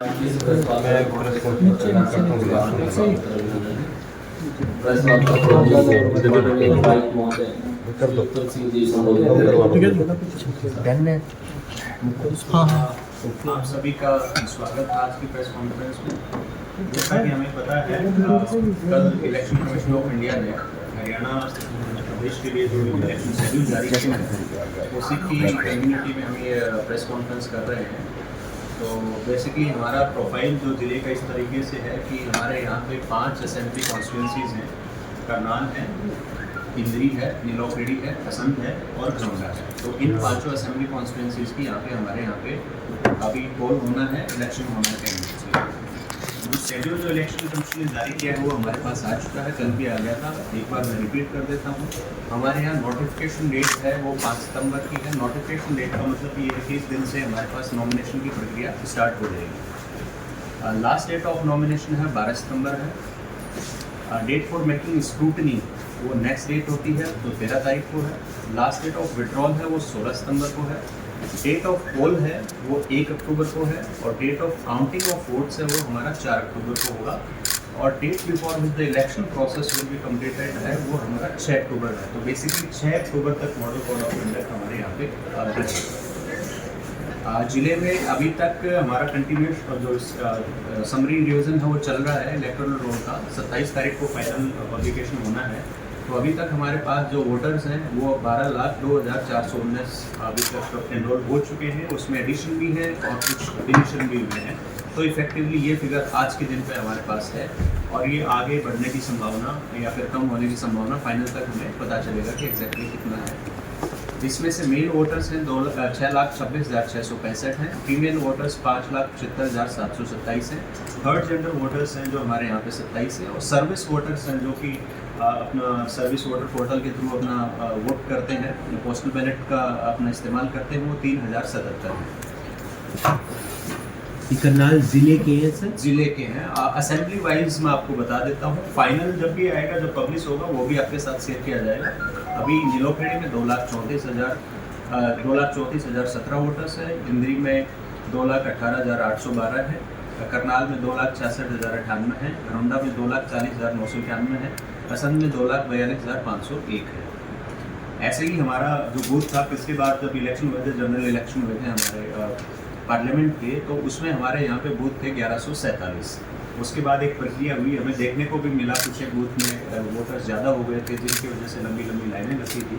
आप सभी का स्वागत है आज की प्रेस कॉन्फ्रेंस में। जैसा कि हमें पता है कल इलेक्शन कमीशन ऑफ इंडिया ने हरियाणा प्रदेश के लिए जो इलेक्शन शेड्यूल जारी किया है उसी की कम्युनिटी में हम ये प्रेस कॉन्फ्रेंस कर रहे हैं। तो बेसिकली हमारा प्रोफाइल जो ज़िले का इस तरीके से है कि हमारे यहाँ पे 5 असेंबली कॉन्स्टिट्यूंसीज़ हैं। करनाल है, इंद्री है, नीलोखेड़ी है, असंध है और घरौंडा है। तो इन 5 असेंबली कॉन्स्टिट्यूंसीज़ की हमारे यहाँ पे अभी पोल होना है, इलेक्शन होना है। शेड्यूल जो इलेक्शन कमीशन ने जारी किया है वो हमारे पास आ चुका है, कल भी आ गया था। एक बार मैं रिपीट कर देता हूँ। हमारे यहाँ नोटिफिकेशन डेट है वो 5 सितंबर की है। नोटिफिकेशन डेट का मतलब ये है कि इस दिन से हमारे पास नॉमिनेशन की प्रक्रिया स्टार्ट हो जाएगी। लास्ट डेट ऑफ नॉमिनेशन है 12 सितंबर है। डेट फॉर मेकिंग स्क्रूटनी वो नेक्स्ट डेट होती है तो 13 तारीख को है। लास्ट डेट ऑफ विड्रॉल है वो 16 सितंबर को है। डेट ऑफ पोल है वो 1 अक्टूबर को है और date of counting of votes है वो हमारा 4 अक्टूबर को होगा। और date before with the election process will be completed है वो हमारा 6 अक्टूबर है। तो बेसिकली 6 अक्टूबर तक मॉडल कोड ऑफ कंडक्ट हमारे यहाँ पे रहेगा। जिले में अभी तक हमारा कंटिन्यूस जो समरी रिविजन है वो चल रहा है इलेक्टोरल रोल का। 27 तारीख को फाइनल पब्लिकेशन होना है। तो अभी तक हमारे पास जो वोटर्स हैं वो 12,02,419 अभी तक एनरोल हो चुके हैं। उसमें एडिशन भी है और कुछ डिलीशन भी हुए हैं। तो इफेक्टिवली ये फिगर आज के दिन पे हमारे पास है और ये आगे बढ़ने की संभावना या फिर कम होने की संभावना फाइनल तक हमें पता चलेगा कि एग्जैक्टली कितना है। इसमें से मेल वोटर्स हैं 6,26,665 हैं। फीमेल वोटर्स 5,75,727 हैं। थर्ड जेंडर वोटर्स हैं जो हमारे यहाँ पे 27 हैं। और सर्विस वोटर्स हैं जो कि अपना सर्विस वोटर पोर्टल के थ्रू अपना वोट करते हैं, पोस्टल बैलेट का अपना इस्तेमाल करते हैं, वो 3,077 हैं। करनाल जिले के हैं सर? जिले के हैं। असेंबली वाइज मैं आपको बता देता हूँ। फाइनल जब भी आएगा, जब पब्लिश होगा वो भी आपके साथ शेयर किया जाएगा। अभी नीलोखेड़ी में 2,34,017 वोटर्स है। इंद्री में 2,18,812 है। करनाल में 2,66,098 है। घरौंडा में 2,40,991 है। असंध में 2,42,501 है। ऐसे ही हमारा जो बूथ था पिछली बार जब इलेक्शन हुए थे, जनरल इलेक्शन हुए थे हमारे पार्लियामेंट के, तो उसमें हमारे यहाँ पे बूथ थे 1147। उसके बाद एक प्रक्रिया हुई, हमें देखने को भी मिला कुछ एक बूथ में वोटर्स ज़्यादा हो गए थे जिनकी वजह से लंबी लंबी लाइनें लगती थी।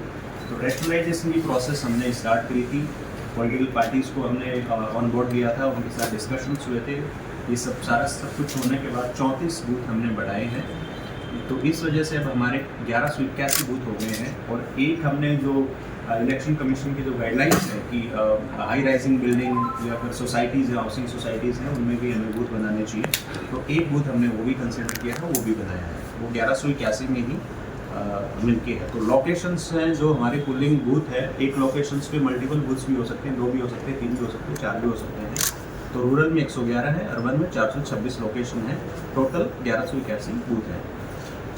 तो रैशनलाइजेशन की प्रोसेस हमने स्टार्ट करी थी। पॉलिटिकल पार्टीज़ को हमने ऑन बोर्ड लिया था, उनके साथ डिस्कशंस हुए थे। ये सब कुछ होने के बाद 34 बूथ हमने बढ़ाए हैं। तो इस वजह से अब हमारे 1181 बूथ हो गए हैं। और एक हमने जो इलेक्शन कमीशन की जो गाइडलाइंस है कि हाई राइजिंग बिल्डिंग या फिर सोसाइटीज़ या हाउसिंग सोसाइटीज़ हैं उनमें भी हमें बूथ बनाने चाहिए। तो एक बूथ हमने वो भी कंसिडर किया है, वो भी बनाया है। वो 1181 में ही मिलके है। तो लोकेशंस हैं जो हमारे पोलिंग बूथ है। एक लोकेशंस पे मल्टीपल बूथ्स भी हो सकते हैं, 2 भी हो सकते हैं, 3 भी हो सकते हैं, 4 भी हो सकते हैं। तो रूरल में 111 है, अर्बन में 426 लोकेशन है। टोटल 1181 बूथ है।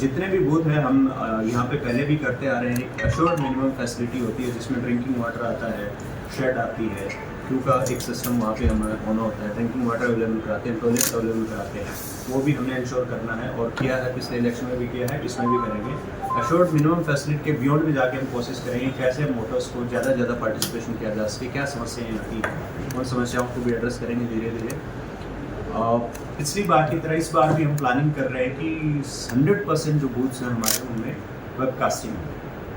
जितने भी बूथ हैं हम यहाँ पे पहले भी करते आ रहे हैं। एक एश्योर्ड मिनिमम फैसिलिटी होती है जिसमें ड्रिंकिंग वाटर आता है, शेड आती है, क्यू का एक सिस्टम वहाँ पे हमारा होना होता है, ड्रिंकिंग वाटर अवेलेबल कराते हैं, टॉयलेट अवेलेबल कराते हैं। वो भी हमने इंश्योर करना है और किया है, पिछले इलेक्शन में भी किया है, इसमें भी करेंगे। एश्योर्ड मिनिमम फैसिलिटी के बियॉन्ड भी जाके हम कोशिश करेंगे कैसे वोटर्स को ज़्यादा से ज़्यादा पार्टिसिपेशन किया जा सके, क्या समस्याएँ आती हैं, उन समस्याओं को भी एड्रेस करेंगे धीरे धीरे। पिछली बार की तरह इस बार भी हम प्लानिंग कर रहे हैं कि 100% जो बूथ्स हैं हमारे उनमें वेबकास्टिंग है।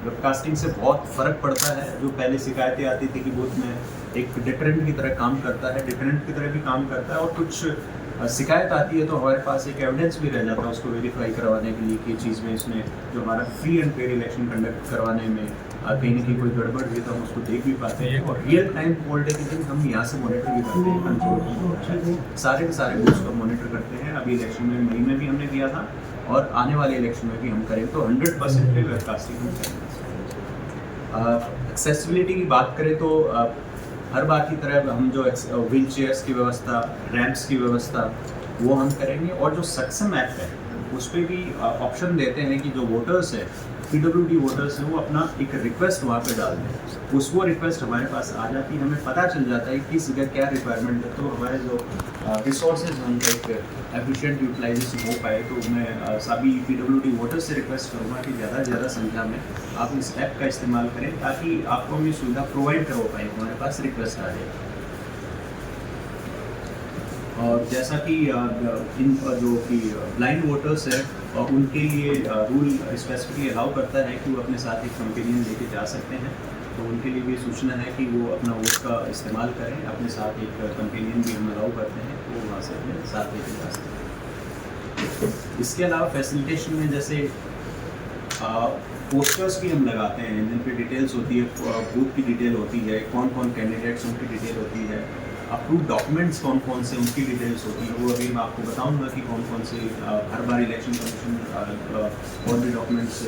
वेबकास्टिंग से बहुत फ़र्क पड़ता है। जो पहले शिकायतें आती थी कि बूथ में एक डिटरेंट की तरह काम करता है, डिटरेंट की तरह भी काम करता है। और कुछ शिकायत आती है तो हमारे पास एक एविडेंस भी रह जाता है उसको वेरीफाई करवाने के लिए कि चीज़ में इसमें जो हमारा free and fair election conduct करवाने में कहीं ना कहीं कोई गड़बड़ हुई तो हम उसको देख भी पाते हैं। और रियल टाइम पोल टेकिंग हम यहाँ से मॉनिटर भी करते हैं, कंट्रोल सारे के सारे बूथ्स को मॉनिटर करते हैं। अभी इलेक्शन में मई में भी हमने किया था और आने वाले इलेक्शन में भी हम करें तो 100% पे वेबकास्टिंग हम करेंगे। एक्सेसिबिलिटी की बात करें तो हर बार की तरह हम जो व्हील चेयर्स की व्यवस्था, रैंप्स की व्यवस्था वो हम करेंगे। और जो सक्षम ऐप है उस पर भी ऑप्शन देते हैं कि जो वोटर्स है, PWD वोटर्स हैं, वो अपना एक रिक्वेस्ट वहाँ पे डाल दें। वो रिक्वेस्ट हमारे पास आ जाती है, हमें पता चल जाता है किस जगह क्या रिक्वायरमेंट है। तो हमारे जो रिसोर्सेज उनका एक एफिशिएंट यूटिलाइजेशन हो पाए, तो मैं सभी PWD वोटर्स से रिक्वेस्ट करूँगा कि ज़्यादा से ज़्यादा संख्या में आप इस ऐप का इस्तेमाल करें, ताकि आपको हम ये सुविधा प्रोवाइड करवा पाएँ, हमारे पास रिक्वेस्ट आ जाए। और जैसा कि इन जो कि ब्लाइंड वोटर्स है, उनके लिए रूल स्पेसिफिकली अलाउ करता है कि वो अपने साथ एक कंपेनियन लेके जा सकते हैं, तो उनके लिए भी सूचना है कि वो अपना वोट का इस्तेमाल करें, अपने साथ एक कंपेनियन भी हम अलाउ करते हैं, वो वहाँ से अपने साथ लेके जा सकते हैं। इसके अलावा फैसिलिटेशन में जैसे पोस्टर्स भी हम लगाते हैं जिन पे डिटेल्स होती है, बूथ की डिटेल होती है, कौन कौन कैंडिडेट्स उनकी डिटेल होती है, अप्रूव डॉक्यूमेंट्स कौन कौन से उनकी डिटेल्स होती है, वो अभी मैं आपको बताऊंगा कि कौन कौन से हर बार इलेक्शन कमीशन और भी डॉक्यूमेंट्स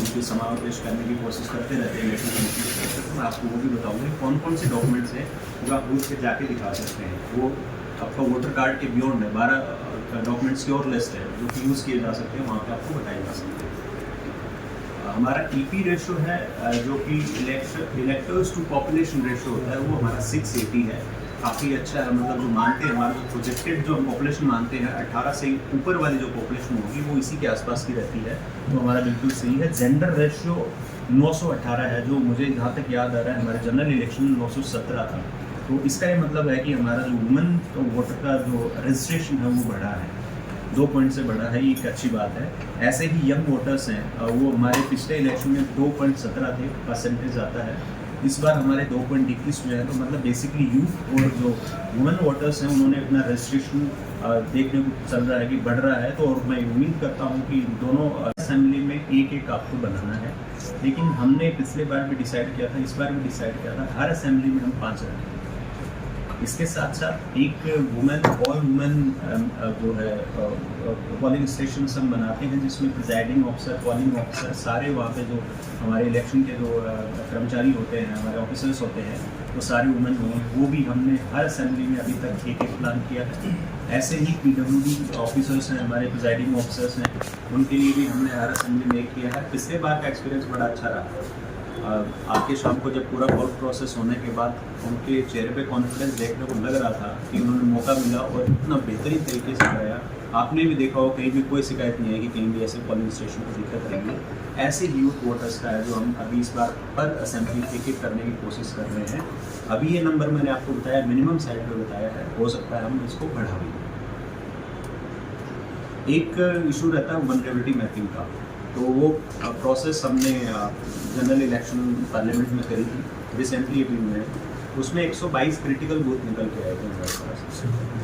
उनके समावेश करने की कोशिश करते रहते हैं इलेक्शन कमीशन की तरफ से, तो मैं आपको वो भी बताऊंगा कौन कौन से डॉक्यूमेंट्स हैं जो आप बूथ पे जाके दिखा सकते हैं। वो आपका वोटर कार्ड के बियॉन्ड है, 12 डॉक्यूमेंट्स की और लिस्ट है जो कि यूज़ किए जा सकते हैं, वहाँ पे आपको बताए जा सकते हैं। हमारा TP रेशो है जो कि इलेक्टर्स टू पॉपुलेशन रेशो होता है, वो हमारा 680 है, काफ़ी अच्छा है। मतलब जो मानते हैं हमारा जो प्रोजेक्टेड जो हम पॉपुलेशन मानते हैं 18 से ऊपर वाली जो पॉपुलेशन होगी वो इसी के आसपास की रहती है, तो हमारा बिल्कुल सही है। जेंडर रेशियो 918 है, जो मुझे जहाँ तक याद आ रहा है हमारे जनरल इलेक्शन में 917 था, तो इसका ये मतलब है कि हमारा जो वुमेन वोटर का जो रजिस्ट्रेशन है वो बढ़ा है, 2 पॉइंट से बढ़ा है, ये एक अच्छी बात है। ऐसे ही यंग वोटर्स हैं, वो हमारे पिछले इलेक्शन में 2.17 थे परसेंटेज आता है, इस बार हमारे 2.21 जो है, तो मतलब बेसिकली यूथ और जो वुमेन वोटर्स हैं उन्होंने अपना रजिस्ट्रेशन देखने को चल रहा है कि बढ़ रहा है, तो और मैं उम्मीद करता हूँ कि दोनों असेंबली में एक आपको बनाना है। लेकिन हमने पिछले बार भी डिसाइड किया था, इस बार भी डिसाइड किया था, हर असेंबली में हम 5 रखेंगे। इसके साथ साथ एक वुमेन ऑल वुमेन जो है पोलिंग स्टेशन हम बनाते हैं, जिसमें प्रिजाइडिंग ऑफिसर, पोलिंग ऑफिसर, सारे वहाँ पे जो हमारे इलेक्शन के जो कर्मचारी होते हैं, हमारे ऑफिसर्स होते हैं, वो सारे वुमेन होंगे। वो भी हमने हर असेंबली में अभी तक एक प्लान किया है। ऐसे ही PWD ऑफिसर्स हैं, हमारे प्रिजाइडिंग ऑफिसर्स हैं, उनके लिए भी हमने हर असेंबली में एक किया है। पिछले बार का एक्सपीरियंस बड़ा अच्छा रहा। आके शाम को जब पूरा वोट प्रोसेस होने के बाद उनके चेहरे पे कॉन्फिडेंस देखने को लग रहा था कि उन्होंने मौका मिला और इतना बेहतरीन तरीके से कराया। आपने भी देखा हो, कहीं भी कोई शिकायत नहीं है कि कहीं भी ऐसे पोलिंग स्टेशन को दिक्कत रही है। ऐसे यूथ वोटर्स का है जो हम अभी इस बार पर असेंबली एक करने की कोशिश कर रहे हैं। अभी ये नंबर मैंने आपको बताया, मिनिमम साइड पर बताया है, हो सकता है हम इसको बढ़ा भी। एक इशू रहता है वल्नरेबिलिटी मैपिंग का, तो वो प्रोसेस हमने जनरल इलेक्शन पार्लियामेंट में करी थी रिसेंटली अभी में, उसमें 122 क्रिटिकल बूथ निकल के आए थे हमारे पास।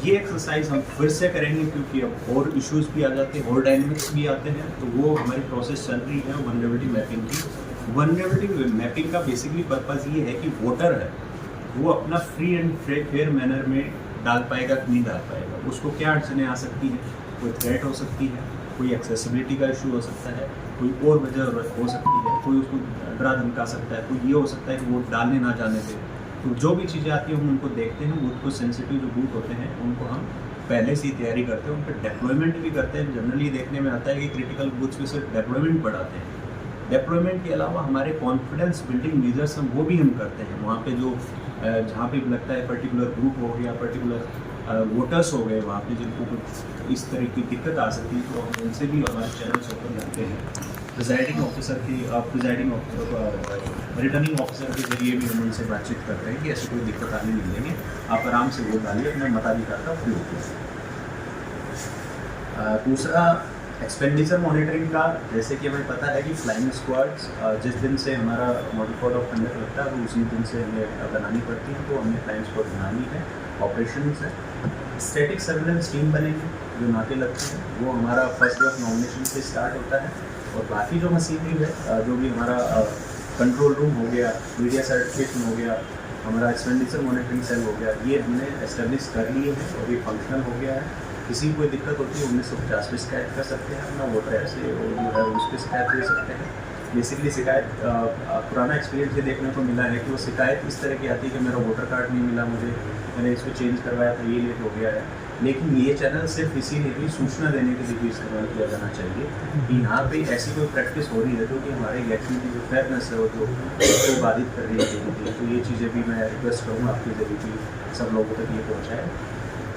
ये एक्सरसाइज हम फिर से करेंगे क्योंकि अब और इश्यूज भी आ जाते हैं और डायनेमिक्स भी आते हैं, तो वो हमारी प्रोसेस चल रही है वल्नरेबिलिटी मैपिंग की। वल्नरेबिलिटी मैपिंग का बेसिकली पर्पज़ ये है कि वोटर है वो अपना फ्री एंड फेयर मैनर में डाल पाएगा कि नहीं डाल पाएगा, उसको क्या अड़चनें आ सकती हैं, कोई थ्रेट हो सकती है, कोई एक्सेसिबिलिटी का इशू हो सकता है, कोई और वजह हो सकती है, कोई उसको डरा धमका सकता है, कोई ये हो सकता है कि वोट डालने ना जाने से। तो जो भी चीज़ें आती हैं हम उनको देखते हैं, बूथ को सेंसिटिव जो बूथ होते हैं उनको हम पहले से ही तैयारी करते हैं, उन पर डेप्लॉयमेंट भी करते हैं। जनरली देखने में आता है कि क्रिटिकल बूथ्स पे सिर्फ डेप्लॉयमेंट बढ़ाते हैं। डेप्लॉयमेंट के अलावा हमारे कॉन्फिडेंस बिल्डिंग मेजर्स हम वो भी हम करते हैं। वहाँ पे जो जहाँ पे लगता है पर्टिकुलर ग्रुप हो गया, पर्टिकुलर वोटर्स हो गए वहाँ पे जिनको कुछ इस तरह की दिक्कत आ सकती है, तो हम उनसे भी हमारे चैनल्स ओपन रखते हैं। प्रिजाइडिंग ऑफिसर की रिटर्निंग ऑफिसर के जरिए भी हम उनसे बातचीत करते हैं कि ऐसी कोई दिक्कत आने नहीं देंगे, आप आराम से वोट डालिए, अपने मताधिकार का उपयोग कीजिए। दूसरा एक्सपेंडिचर मॉनिटरिंग का, जैसे कि हमें पता है कि फ्लाइंग स्क्वाड्स जिस दिन से हमारा मॉडल कोड ऑफ कंडक्ट लगता है वो उसी दिन से हमें बनानी पड़ती है, तो हमें फ्लाइंग स्क्वाड बनानी है। ऑपरेशंस है, स्टैटिक सर्विलेंस टीम बनेगी जो नाके लगते हैं, वो हमारा फर्स्ट डे ऑफ नॉमिनेशन से स्टार्ट होता है। और बाकी जो मशीनरी है, जो भी हमारा कंट्रोल रूम हो गया, मीडिया सर्टिफिकेशन हो गया, हमारा एक्सपेंडिचर मॉनिटरिंग सेल हो गया, ये हमने एस्टेब्लिश कर लिए हैं और ये फंक्शनल हो गया है। किसी को कोई दिक्कत होती है 1950 पे शिकायत कर सकते हैं अपना वोटर ऐप से, और जो है उस पर शिकायत दे सकते हैं। बेसिकली शिकायत पुराना एक्सपीरियंस ये देखने को मिला है कि वो शिकायत इस तरह की आती है कि मेरा वोटर कार्ड नहीं मिला मुझे, मैंने इसको चेंज करवाया था, ये लेट हो गया है। लेकिन ये चैनल सिर्फ इसीलिए भी सूचना देने के लिए भी इस्तेमाल किया जाना चाहिए कि यहाँ पे ऐसी कोई प्रैक्टिस हो रही है जो कि हमारे इलेक्शन की जो फेयरनेस है वो जो उसको बाधित कर रही है। तो ये चीज़ें भी मैं रिक्वेस्ट करूँगा आपके जरिए कि सब लोगों तक ये पहुँचाए।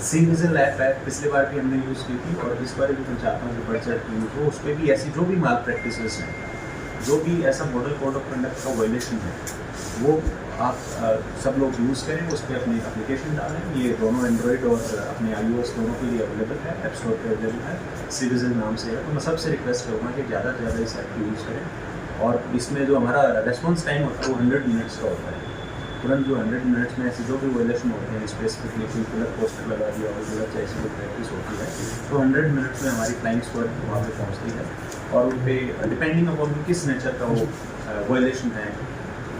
सी विजिल ऐप है, पिछले बार भी हमने यूज़ की थी और इस बार भी मैं चाहता हूँ कि बढ़ चढ़ की यूज़ हो। उस पर भी ऐसी जो भी माल प्रैक्टिसेस हैं, जो भी ऐसा मॉडल कोड ऑफ कंडक्ट का वायलेशन है, वो आप सब लोग यूज़ करें, उस पर अपनी एप्लीकेशन डालें। ये दोनों एंड्रॉयड और अपने iOS दोनों के लिए अवेलेबल है, ऐप स्टोर पर अवेलेबल है, सी विजिल नाम से है। तो मैं सबसे रिक्वेस्ट करूँगा कि ज़्यादा से ज़्यादा इस ऐप को यूज़ करें। और इसमें जो हमारा रेस्पॉन्स टाइम होता है वो 100 मिनट्स का होता है। तुरंत जो 100 मिनट्स में ऐसे जो भी वायलेशन होते हैं, स्पेसिफिकली कोई गलत पोस्टर लगा दिया और गलत जैसी कोई प्रैक्टिस होती है, तो 100 मिनट्स में हमारी फ्लाइंग स्क्वाड वहाँ पे पहुँचती है और उन पर डिपेंडिंग अपॉन किस नेचर का वो वायलेशन है,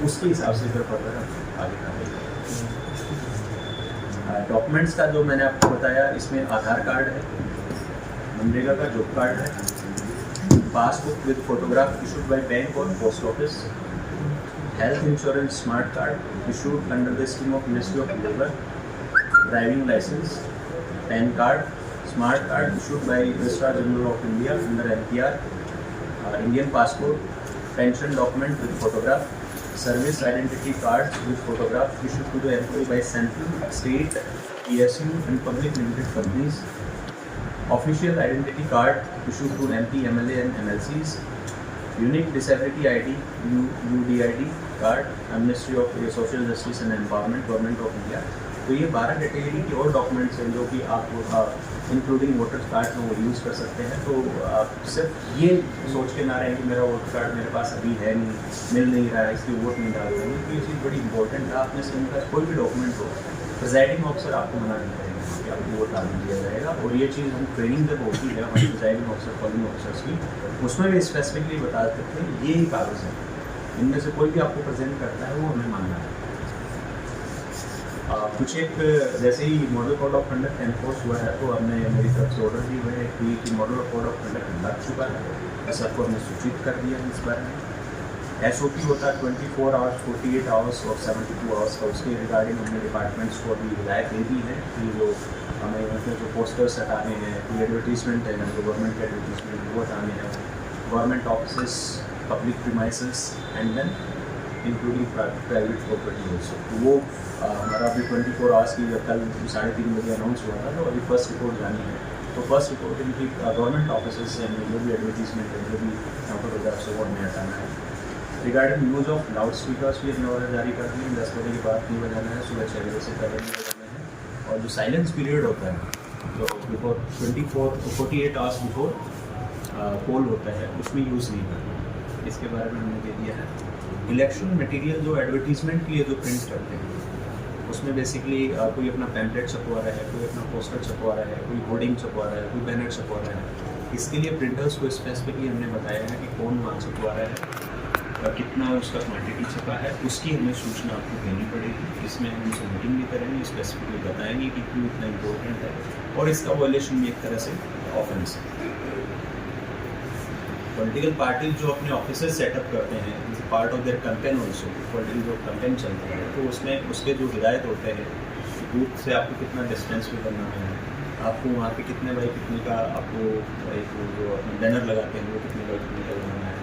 उसके हिसाब से फिर फर्दर हम आगे बढ़ेंगे। डॉक्यूमेंट्स का जो मैंने आपको बताया, इसमें आधार कार्ड है, मनरेगा का जॉब कार्ड है, passbook with photograph issued by bank और post office, health insurance smart card issued under the scheme of ministry of labour, driving licence, pan card, smart card issued by registrar general of India under NPR, Indian passport, pension document with photograph, service identity card with photograph issued to the employee by central, state, PSU and public limited companies, official identity card issued to MP, MLA and MLCs, unique disability ID UDID card, Ministry of Social Justice and Empowerment, Government of India। तो ये 12 category की और documents हैं जो कि आप including voter card में वो यूज़ कर सकते हैं। तो आप सिर्फ ये सोच के ना रहें कि मेरा वोटर कार्ड मेरे पास अभी है नहीं, मिल नहीं रहा है, इसलिए वोट नहीं डाल रहे हैं। तो ये चीज़ बड़ी इंपॉर्टेंट है। आप में से इनका कोई भी डॉक्यूमेंट हो, प्रिजाइडिंग ऑफिसर आपको मना नहीं करेंगे कि आपको वोट डालने दिया जाएगा। और ये चीज़ हम ट्रेनिंग जब होती है हमारे प्रिजाइडिंग ऑफिसर, पोलिंग ऑफिसर्स की, उसमें भी स्पेसिफिकली बता सकते हैं ये ही कागज़ है, इनमें से कोई भी आपको प्रेजेंट करता है वो हमें मानना है। कुछ एक जैसे ही model code of conduct enforce हुआ है, तो हमने मेरी तरफ से ऑर्डर भी हुए हैं कि मॉडल कोड ऑफ कंडक्ट लग चुका है, सबको हमने सूचित कर दिया है इस बारे में। SOP होता है 24 आवर्स, 48 आवर्स और 72 आवर्स का। उसके रिगार्डिंग हमने डिपार्टमेंट्स को अभी हिदायत दे दी है कि जो हमें उनके जो पोस्टर्स हटाने हैं, कोई एडवर्टीजमेंट है, जो गवर्नमेंट के एडवर्टीजमेंट वो हटाने हैं, government office, public premises and then including private property also. तो वो हमारा अभी 24 आवर्स की कल 3:30 बजे अनाउंस हुआ था, तो अभी फर्स्ट रिपोर्ट जानी है। तो फर्स्ट रिपोर्ट इनकी गवर्नमेंट ऑफिस से जो भी एडवर्टीजमेंट है, जो भी फोटोग्राफ से वो हमें हटाना है। Regarding use of loud speakers भी हमने ऑर्डर जारी कर दिए। 10 बजे के बाद नहीं बजाना है, सुबह 6 बजे से पहले नहीं बजाना है। और जो साइलेंस पीरियड होता है, जो बिफोर 48 आवर्स बिफोर पोल होता है, उसमें यूज़ नहीं करना, इसके बारे में हमने दे दिया है। इलेक्शन मटेरियल जो एडवर्टीजमेंट के लिए जो प्रिंट करते हैं, उसमें बेसिकली कोई अपना पैम्पलेट छपवा रहा है, कोई अपना पोस्टर छपवा रहा है, कोई होर्डिंग छपवा रहा है, कोई बैनर छपवा रहा है। इसके लिए प्रिंटर्स को स्पेसिफिकली हमने बताया है कि कौन माल छपवा रहा है, कितना उसका क्वांटिटी छपा है, उसकी हमें सूचना आपको देनी पड़ेगी। इसमें हम उनसे मीटिंग भी करेंगे, स्पेसिफिकली बताएंगे कि क्यों इतना इम्पोर्टेंट है और इसका वायलेशन भी एक तरह से ऑफेंस है। पॉलिटिकल पार्टीज जो अपने ऑफिसेज सेटअप करते हैं, part of their campaign also, political जो कैंपेन चलता है, तो उसमें उसके जो हिदायत होते हैं, बूथ से आपको कितना डिस्टेंस भी करना है, आपको वहाँ पे कितने बाई कितने का आपको एक जो बैनर लगाते हैं वो कितने बाई कितने का बनाना है,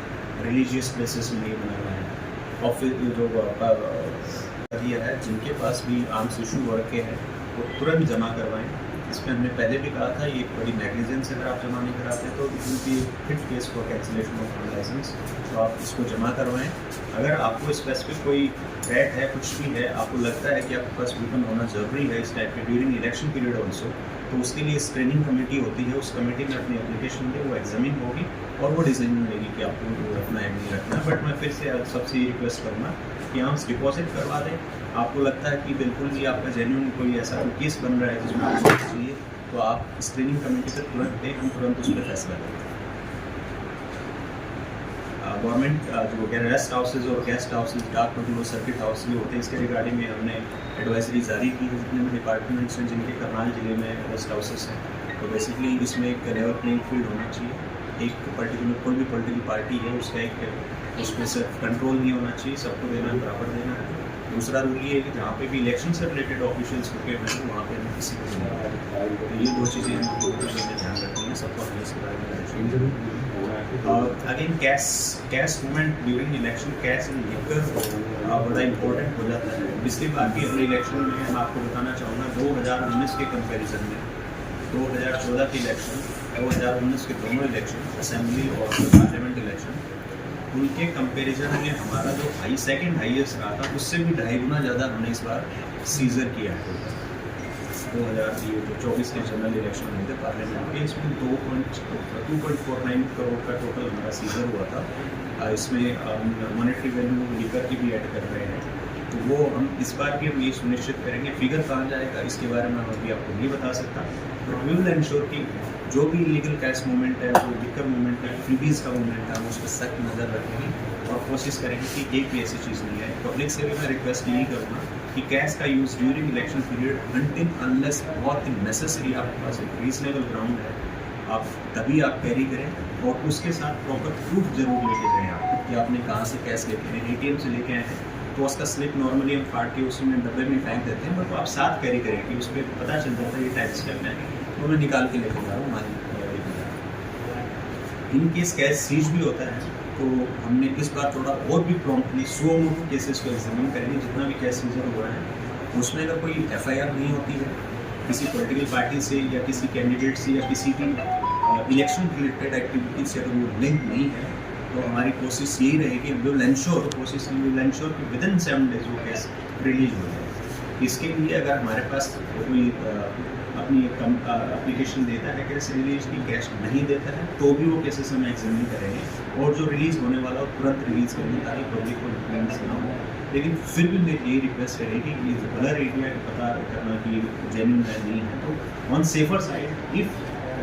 रिलीजियस प्लेसेस में नहीं बनाना है। ऑफिस जो ये है, जिनके पास भी आर्म्स इशू हो रखे हैं वो तुरंत जमा करवाएँ। इसमें हमने पहले भी कहा था, ये एक बड़ी नेग्लिजेंस अगर आप जमा नहीं कराते तो it will be fit case for cancellation of licence. तो आप इसको जमा करवाएं। अगर आपको स्पेसिफिक कोई थ्रेट है, कुछ भी है, आपको लगता है कि आपके पास वेपन होना ज़रूरी है इस टाइप के ड्यूरिंग इलेक्शन पीरियड ऑल्सो, तो उसके लिए स्क्रीनिंग कमेटी होती है, उस कमेटी में अपनी एप्लीकेशन दे, वो एग्जामिन होगी और वो डिसीजन लेगी कि आपको रखना है नहीं रखना। बट मैं फिर से सबसे ये रिक्वेस्ट करूँगा कि आर्म्स डिपॉजिट करवा दें। आपको लगता है कि बिल्कुल भी आपका जेन्युइन कोई ऐसा कोई केस बन रहा है जिसमें आपको चाहिए, तो आप स्क्रीनिंग कमेटी पर तुरंत दें, हम तुरंत उस पर फैसला करें। गवर्नमेंट जो रेस्ट हाउसेज और गेस्ट हाउसेज, डाक होटल और सर्किट हाउस ये होते हैं, इसके रिगार्डिंग में हमने एडवाइजरी जारी की है। जितने भी डिपार्टमेंट्स हैं जिनके करनाल ज़िले में रेस्ट हाउसेज हैं, तो बेसिकली इसमें एक लेवल प्लेइंग फील्ड होना चाहिए। एक पर्टिकुलर कोई भी पॉलिटिकल पार्टी है उसका एक उस पर सिर्फ कंट्रोल नहीं होना चाहिए, सबको देना है, बराबर देना है। दूसरा रूल ये है कि जहाँ पे भी इलेक्शन से रिलेटेड ऑफिशियल्स होते हैं वहाँ पे हमें किसी को नहीं, तो ये दो चीज़ें हमें ध्यान रखनी है, सबको हमें इसके बारे में again cash movement during election, cash and liquor बड़ा इम्पोर्टेंट हो जाता है। पिछली बार की अपने इलेक्शन में मैं आपको बताना चाहूँगा 2019 के कंपैरिजन में 2014 के इलेक्शन, 2019 के दोनों इलेक्शन, असेंबली और पार्लियामेंट इलेक्शन, उनके कंपैरिजन में हमारा जो सेकंड हाईएस्ट रहा था उससे भी 2.5 गुना ज़्यादा हमने इस बार सीजर किया है। 2024 के जनरल इलेक्शन हुए थे पार्लियामेंट के, इसमें 2.49 करोड़ का टोटल हमारा सीजर हुआ था। इसमें मॉनेटरी वैल्यू लिकर की भी ऐड कर रहे हैं, तो वो हम इस बार भी हम ये सुनिश्चित करेंगे। फिगर कहाँ जाएगा इसके बारे में हम अभी आपको नहीं बता सकता, तो वी विल इंश्योर कि जो भी इलीगल कैश मूवमेंट है, जो लिकर मूवमेंट है, फ्रीबीज का मूवमेंट है, हम उस पर सख्त नज़र रखेंगे और कोशिश करेंगे कि एक भी ऐसी चीज़ नहीं है। पब्लिक से भी मैं रिक्वेस्ट यही करूँगा कि कैश का use during election period until unless बहुत ही नेसेसरी आपके पास एक रीजनेबल ग्राउंड है, आप तभी आप कैरी करें और उसके साथ प्रॉपर प्रूफ जरूर लेके जाएँ आप कि आपने कहाँ से कैश लेके आए। ATM से लेके आए हैं तो उसका स्लिप नॉर्मली हम फाड़ के उसी में डब्बे में फेंक देते हैं, बट आप साथ कैरी करें कि उस पर पता चल जाता है ये टैक्स करना है, तो मैं निकाल के लेके जा रहा हूँ, मान लेके जा रहा हूँ। इन केस कैश सीज भी होता है तो हमने इस बार थोड़ा और भी प्रॉम्प्टली 100 मोटो केसेस को एग्जामिन करेंगे। जितना भी कैश सीजर हुआ है उसमें अगर कोई FIR नहीं होती है किसी पॉलिटिकल पार्टी से या किसी कैंडिडेट से या किसी भी इलेक्शन रिलेटेड एक्टिविटी से अगर वो लिंक नहीं है, तो हमारी कोशिश यही रहेगी, विल इंश्योर कि विद इन 7 डेज वो केस रिलीज हो जाए। इसके लिए अगर हमारे पास कोई अपनी एप्लीकेशन देता है कैश रिलीज की, कैश नहीं देता है, तो भी वो केसेस हम एग्जामिन करेंगे और जो रिलीज़ होने वाला हो तुरंत रिलीज़ करेंगे ताकि पब्लिक को डिफरेंस ना हो। लेकिन फिर भी मेरी यही रिक्वेस्ट रहेगी कि कलर एरिया का पता करना कि जेन्युइन है नहीं है, तो on safer side if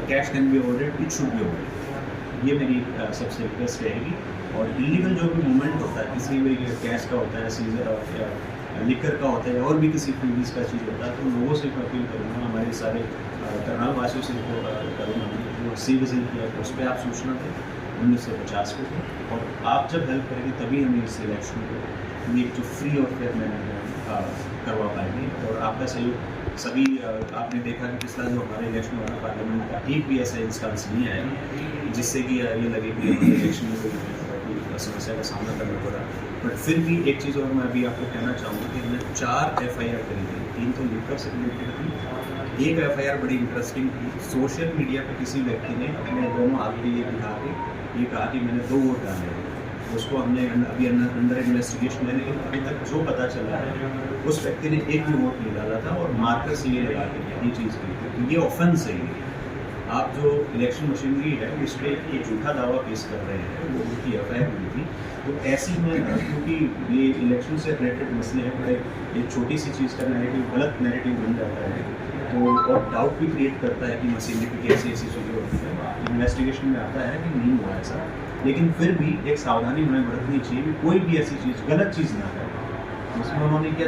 cash can be avoided it should be avoided, ये मेरी सबसे रिक्वेस्ट रहेगी। और इलीगल जो भी मूवमेंट होता है, किसी भी कैश का होता है, सीजर और लिकर का होता है और भी किसी फ्रीबीज का चीज़ होता है, तो लोगों से मैं अपील करूँगा, हमारे सारे करनाल वासियों से करूँगा जो सी विजिल किया उस पर आप सूचना दें 1950 को, और आप जब हेल्प करेंगे तभी हम इस इलेक्शन को एक जो फ्री और फेयर मैनर में करवा पाएंगे। और आपका सहयोग सभी आपने देखा कि पिछला जो हमारे इलेक्शन हुआ पार्लियामेंट का, एक भी ऐसा इंस्टेंस नहीं आया जिससे कि ये लगे कि इलेक्शन में कोई समस्या का सामना करना पड़ा। बट फिर भी एक चीज़ और मैं अभी आपको कहना चाहूँगा कि हमने 4 FIR करी थी, 3 तो लिकर से रिलेटेड थी, एक FIR बड़ी इंटरेस्टिंग थी। सोशल मीडिया पे किसी व्यक्ति ने अपने दोनों हाथ पे ये दिखा के ये कहा कि मैंने 2 वोट डाले हैं, उसको हमने अभी अंडर इन्वेस्टिगेशन है, लेकिन अभी तक जो पता चला है उस व्यक्ति ने एक भी वोट नहीं डाला था और मार्कस ये लगा के ये चीज़ की थी, तो ये ऑफेंस है। आप जो इलेक्शन मशीनरी है उस पर एक झूठा दावा पेश कर रहे हैं, वो उनकी FIR हुई थी। तो ऐसी में क्योंकि ये इलेक्शन से रिलेटेड मसले हैं, बड़े एक छोटी सी चीज़ का नैरेटिव गलत नैरेटिव बन जाता है, तो और डाउट भी क्रिएट करता है कि मशीनरी की कैसी ऐसी चीज़ें होती हैं। इन्वेस्टिगेशन में आता है कि नहीं हुआ ऐसा, लेकिन फिर भी एक सावधानी हमें बरतनी चाहिए कि कोई भी ऐसी चीज़ गलत चीज़ ना है। उसमें उन्होंने क्या